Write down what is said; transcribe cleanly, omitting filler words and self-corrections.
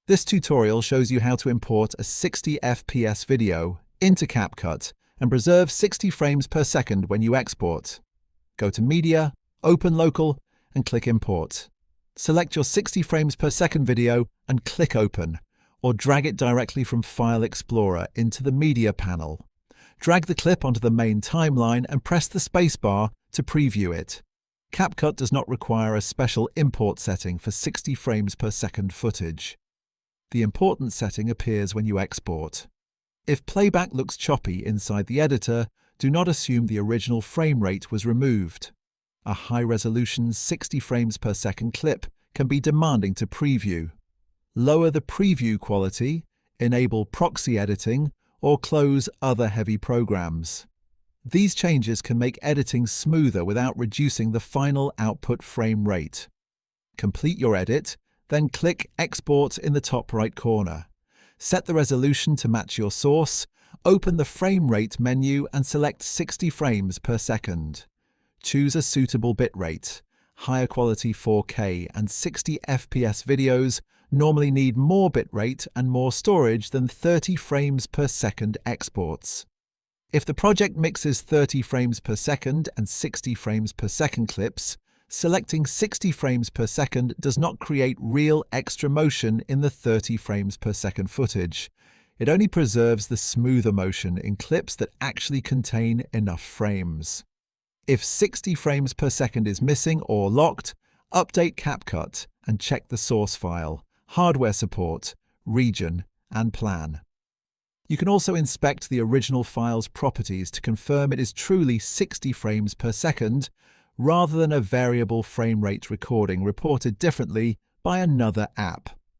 This tutorial shows you how to import a 60 FPS video into CapCut and preserve 60 frames per second when you export. Go to Media, open Local, and click Import. Select your 60 frames per second video and click Open, or drag it directly from File Explorer into the Media panel. Drag the clip onto the main timeline and press the spacebar to preview it. CapCut does not require a special import setting for 60 frames per second footage. The important setting appears when you export. If playback looks choppy inside the editor, do not assume the original frame rate was removed. A high-resolution 60 frames per second clip can be demanding to preview. Lower the preview quality, enable proxy editing, or close other heavy programs. These changes can make editing smoother without reducing the final output frame rate. Complete your edit, then click Export in the top right corner. Set the resolution to match your source, open the frame rate menu and select 60 frames per second. Choose a suitable bitrate. Higher quality 4K and 60 FPS videos normally need more bitrate and more storage than 30 frames per second exports. If the project mixes 30 frames per second and 60 frames per second clips, selecting 60 frames per second does not create real extra motion in the 30 frames per second footage. It only preserves the smoother motion in clips that actually contain enough frames. If 60 frames per second is missing or locked, update CapCut and check the source file, hardware support, region, and plan. You can also inspect the original file's properties to confirm it is truly 60 frames per second, rather than a variable frame rate recording reported differently by another app.